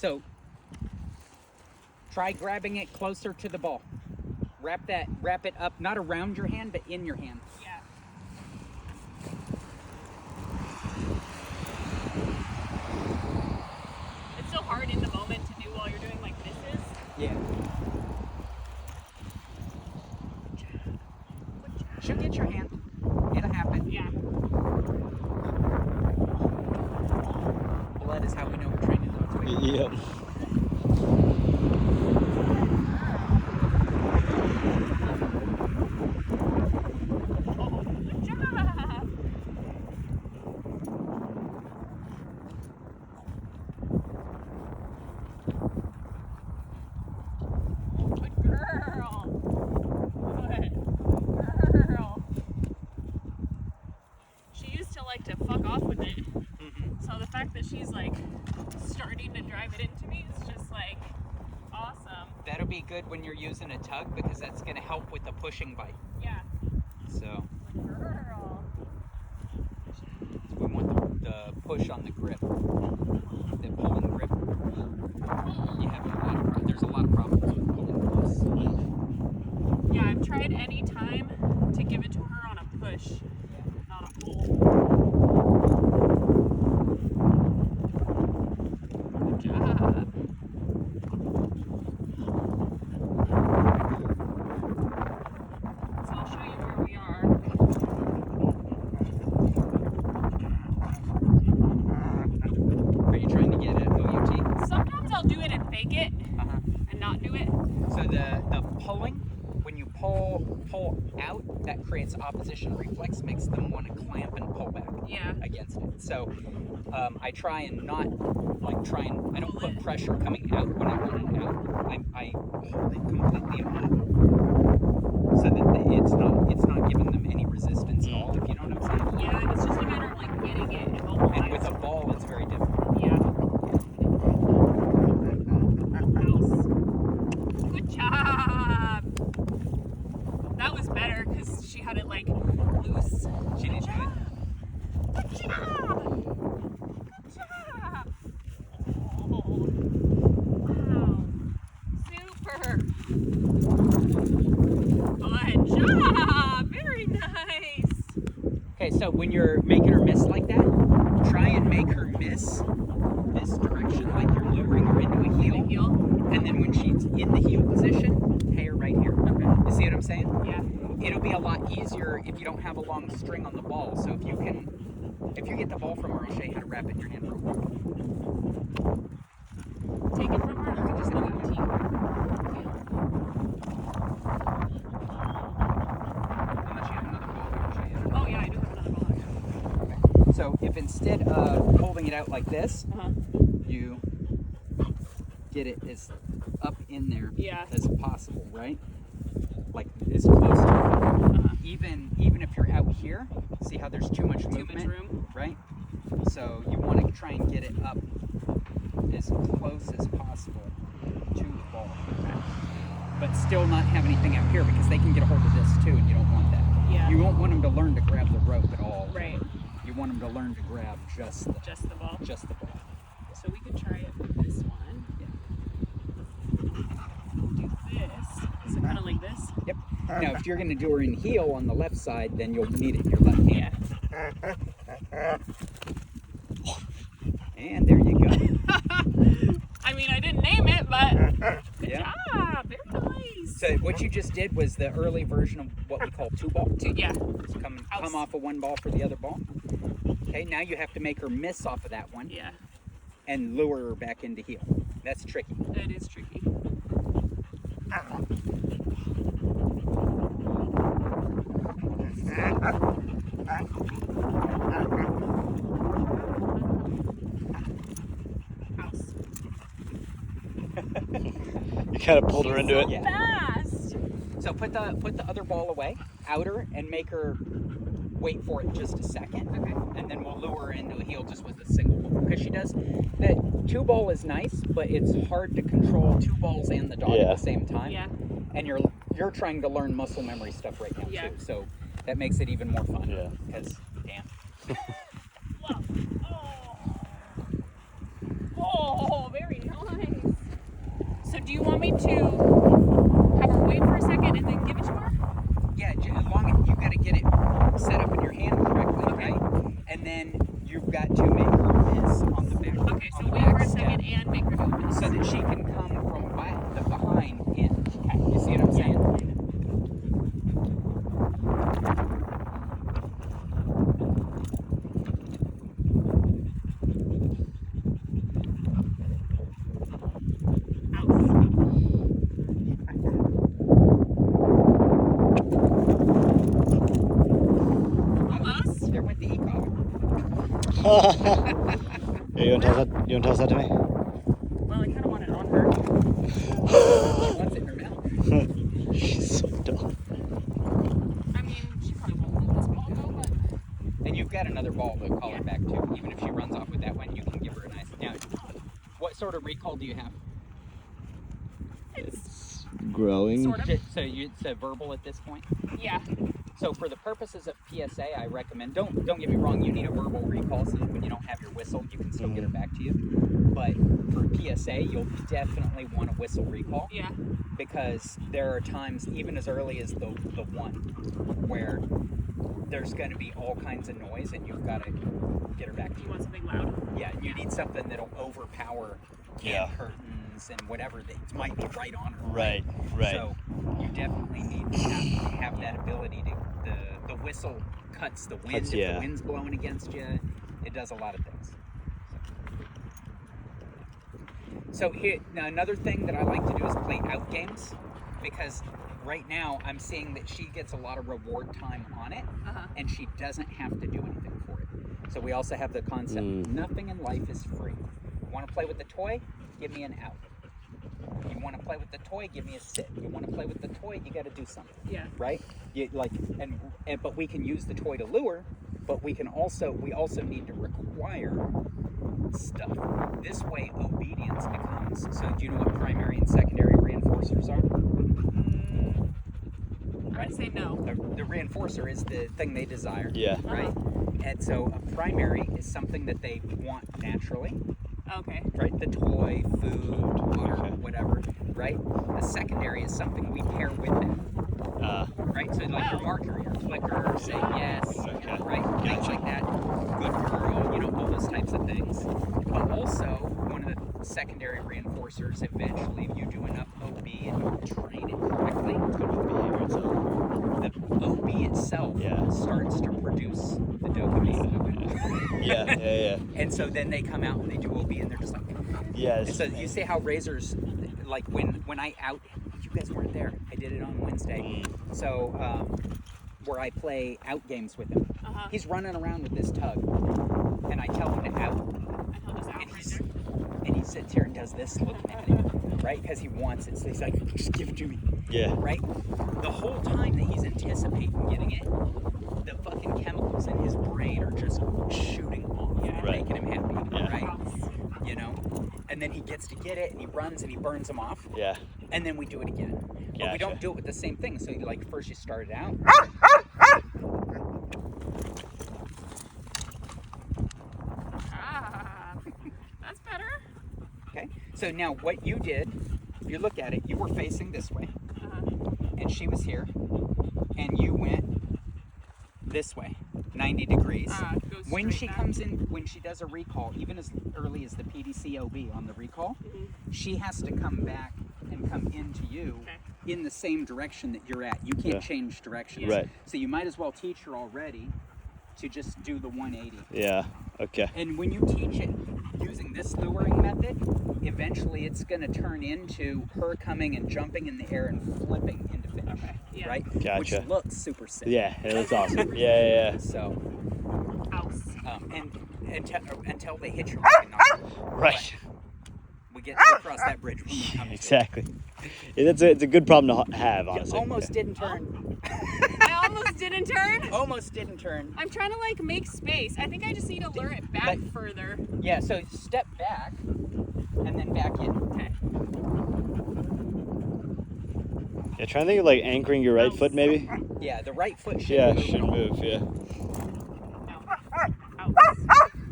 So try grabbing it closer to the ball. Wrap it up, not around your hand, but in your hand. Yeah. It's so hard in the moment to do while you're doing like misses. Yeah. She'll get your hand. It'll happen. Yeah. Blood is how we know we're training dogs. Yep. Like to fuck off with it. So the fact that she's like starting to drive it into me is just like awesome. That'll be good when you're using a tug because that's going to help with the pushing bite. Yeah. So Girl. we want the push on the grip, the pulling grip. There's a lot of problems with pulling this. Yeah, I've tried any time to give it to her on a push, not a pull. Good job. So I'll show you where we are. Are you trying to get it OUT? Sometimes I'll do it and fake it and not do it. So the pulling, when you pull out, that creates opposition reflex, makes them want to clamp and pull back against it. So I try and not I don't put pressure coming out when I want it out. I hold it completely on so that it's not giving them any resistance at all, if you know what I'm saying. Yeah, it's just a matter of like getting it immobilized. And with a ball, it's very different. Yeah. Good job. That was better because she had it like loose. She didn't do it. Good job. Good job. Oh, wow. Super. Good job. Very nice. Okay, so when you're making her miss like that, try and make her miss this direction, like you're luring her into a heel. And then when she's in the heel position, pay her right here. Okay. You see what I'm saying? Yeah. It'll be a lot easier if you don't have a long string on the ball. So if you get the ball from her, I'll show you how to wrap it in your hand real quick. Take it from her, or you can just leave it to you. Unless you have another ball, I'll show you. Oh yeah, I do have another ball. Okay. So if instead of holding it out like this, you get it as up in there as possible, right? Like as close to even if you're out here, see how there's too much movement, room, right? So you want to try and get it up as close as possible to the ball, but still not have anything out here because they can get a hold of this too, and you don't want that. Yeah. You won't want them to learn to grab the rope at all. Right. You want them to learn to grab just the ball. Just the ball. So we could try it with this one. Do this. So kind of like this. Yep. Now, if you're going to do her in heel on the left side, then you'll need it in your left hand. And there you go. I mean, I didn't name it, but good Yeah. job. Very nice. So what you just did was the early version of what we call two ball. Yeah. So come off of one ball for the other ball. Okay, now you have to make her miss off of that one. Yeah. And lure her back into heel. That's tricky. It is tricky. You kind of pulled her into it. Yeah. Fast. So put the other ball away, outer, and make her wait for it just a second. Okay. And then we'll lure her into a heel just with a single ball. Because she does that two ball is nice, but it's hard to control two balls and the dog at the same time. Yeah. And you're trying to learn muscle memory stuff right now too. So that makes it even more fun. Yeah. Because damn. Oh, very nice. me to have her wait for a second and then give it to her? Yeah, as long as you got to get it set up in your hand correctly, right? And then you've got to make her miss on the back. Okay, so on the wait back for a step, second and make her do this. so that she can come from the behind in. Okay, you see what I'm saying? Almost. There went the e-collar. Yeah, you want to toss that to me? Well, I kind of want it on her. She wants it in her mouth. She's so dumb. I mean, she probably won't let this ball go, but And you've got another ball to call her back to. Even if she runs off with that one, you can give her a nice. Now, what sort of recall do you have? It's growing. sort of. So it's a verbal at this point. Yeah. So for the purposes of PSA, I recommend, don't get me wrong, you need a verbal recall so that when you don't have your whistle, you can still get her back to you. But for PSA, you'll definitely want a whistle recall. Yeah. Because there are times, even as early as the one, where there's going to be all kinds of noise and you've got to get her back to You you. want something loud? Yeah, you need something that'll overpower Yeah. curtains and whatever that might be right on her. Right. So you definitely need to have that ability to. The whistle cuts the wind. If the wind's blowing against you, it does a lot of things. So here, now another thing that I like to do is play out games, because right now I'm seeing that she gets a lot of reward time on it, and she doesn't have to do anything for it. So we also have the concept: nothing in life is free. You want to play with the toy? Give me an out. You want to play with the toy? Give me a sit. You want to play with the toy? You got to do something. Yeah. Right? You, like, but we can use the toy to lure, but we also need to require stuff. This way, obedience becomes. So, do you know what primary and secondary reinforcers are? I'd say no. The reinforcer is the thing they desire. Yeah. Right? And so, a primary is something that they want naturally. Okay. Right? The toy, food, water, whatever, right? A secondary is something we pair with them. Right? So like your marker, your clicker, say yes, right? Things like that. Good girl, all those types of things. But also, one of the secondary reinforcers, eventually, if you do enough OB and you train it correctly, the OB itself starts to produce the dopamine. Yeah. And so then they come out and they do OB and they're just like, Yes. And so you see how razors, like when I out, you guys weren't there. I did it on Wednesday. So where I play out games with him. He's running around with this tug, and I tell him to out, and he sits here and does this, looking at it, right? Because he wants it. So he's like, just give it to me. Yeah. Right? The whole time that he's anticipating getting it, the fucking chemicals in his brain are just shooting off, making him happy, right? And then he gets to get it, and he runs, and he burns them off. Yeah. And then we do it again. But we don't do it with the same thing. So, first you start it out. That's better. Okay. So now what you did, if you look at it, you were facing this way, and she was here, and you went this way, 90 degrees. When she comes in, when she does a recall, even as early as the PDCOB on the recall, she has to come back and come into you in the same direction that you're at. You can't change directions. Right. So you might as well teach her already to just do the 180. Yeah. Okay. And when you teach it using this luring method, eventually it's going to turn into her coming and jumping in the air and flipping into finish. Right? Gotcha. Which looks super sick. Yeah, it looks awesome. Yeah. So, and until they hit your right. We get to cross that bridge when we come to it. Exactly. Yeah, it's a good problem to have, honestly. Almost didn't turn. I almost didn't turn. Almost didn't turn. I'm trying to make space. I think I just need to lure it back further. Yeah, so step back and then back in. Okay. Yeah, trying to think of anchoring your right foot maybe. Yeah, the right foot should move. Should move, yeah.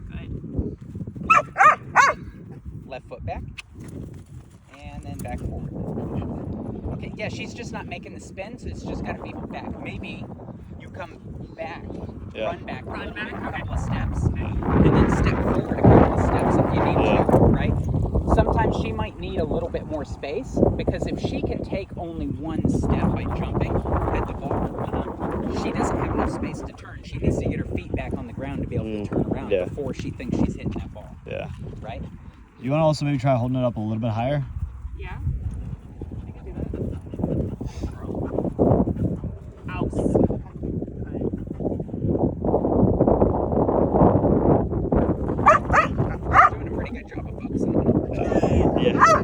Good. Left foot back. And then back forward. just not making the spin, so it's just got to be back. Maybe you come back, Yeah. run back, Run back, a okay. couple of steps, and then step forward a couple of steps if you need to, right? Sometimes she might need a little bit more space, because if she can take only one step by jumping at the ball, she doesn't have enough space to turn. She needs to get her feet back on the ground to be able to turn around before she thinks she's hitting that ball. Yeah. Right? You want to also maybe try holding it up a little bit higher? Yeah. I can do that. Ow. Doing a pretty good job of focusing on it. Yeah.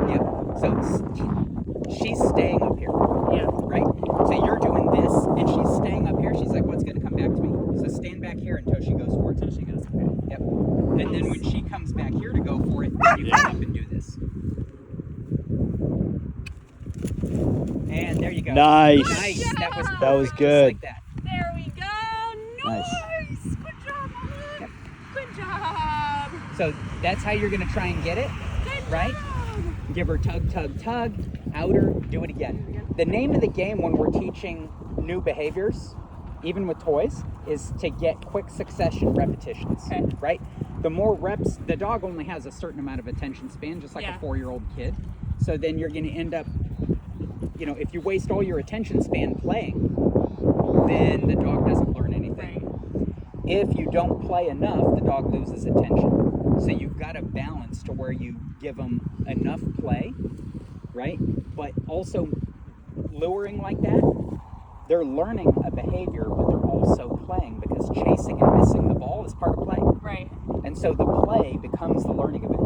Yeah. So she's staying up here. Yeah. Right? So you're doing this, and she's staying up here. She's like, what's going to come back to me? So stand back here until she goes for it. Until she goes, okay. Yep. And then when she comes back here to go for it, then you come up and do this. And there you go. Nice. Nice. That was That was perfect, good. Just like that. There we go. Nice. Good job, Mama. Yep. Good job. So that's how you're going to try and get it, Good right? job. Give her tug, tug, tug, outer, do it again. The name of the game when we're teaching new behaviors, even with toys, is to get quick succession repetitions, Okay. right? The more reps, the dog only has a certain amount of attention span, just like a 4-year-old kid. So then you're going to end up, you know, if you waste all your attention span playing, then the dog doesn't learn anything. Right. If you don't play enough, the dog loses attention. So you've got a balance to where you give them enough play, right? But also luring like that, they're learning a behavior, but they're also playing, because chasing and missing the ball is part of play. Right. And so the play becomes the learning of it.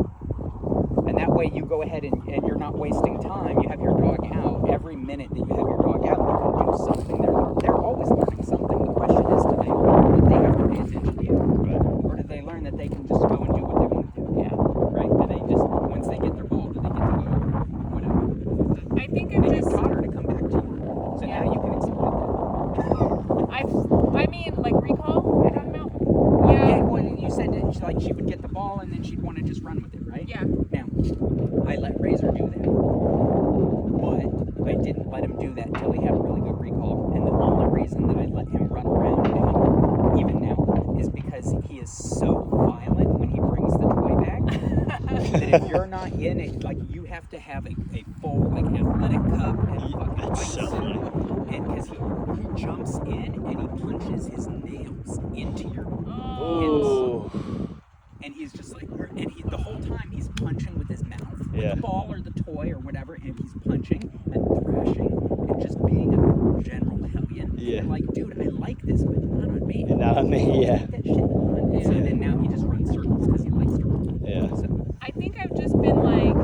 And that way you go ahead and you're not wasting time. You have your dog out. Every minute that you have your dog out, you can do something. They're always learning something. The question is, do they learn that they have to pay attention to you? Right. Or do they learn that they can just go and do what they want to do? Yeah. Right? Do they just, once they get their ball, do they get to go whatever? I think And I've you just, taught her to come back to you. So now you can exploit I mean, like recall, you're talking about? that. Yeah. Yeah, well, you said that she would get the ball and then she'd want to just run with it, right? Yeah. Now, I let Razor do that, but I didn't let him do that until he had a really good recall. And the only reason that I let him run around now, even now, is because he is so violent when he brings the toy back that if you're not in it, like, you have to have a full, like, athletic cup and fucking white That's so suit. And because he jumps in and he punches his nails into your Ooh. and he's just like, and the whole time he's punching with his mouth, with Yeah. the ball or the toy or whatever, and he's punching and thrashing and just being a general hellion. Yeah. You're like, dude, I like this, but not on me. Not on me, yeah. Take that shit on. And so then now he just runs circles because he likes to run. Yeah. So, I think I've just been like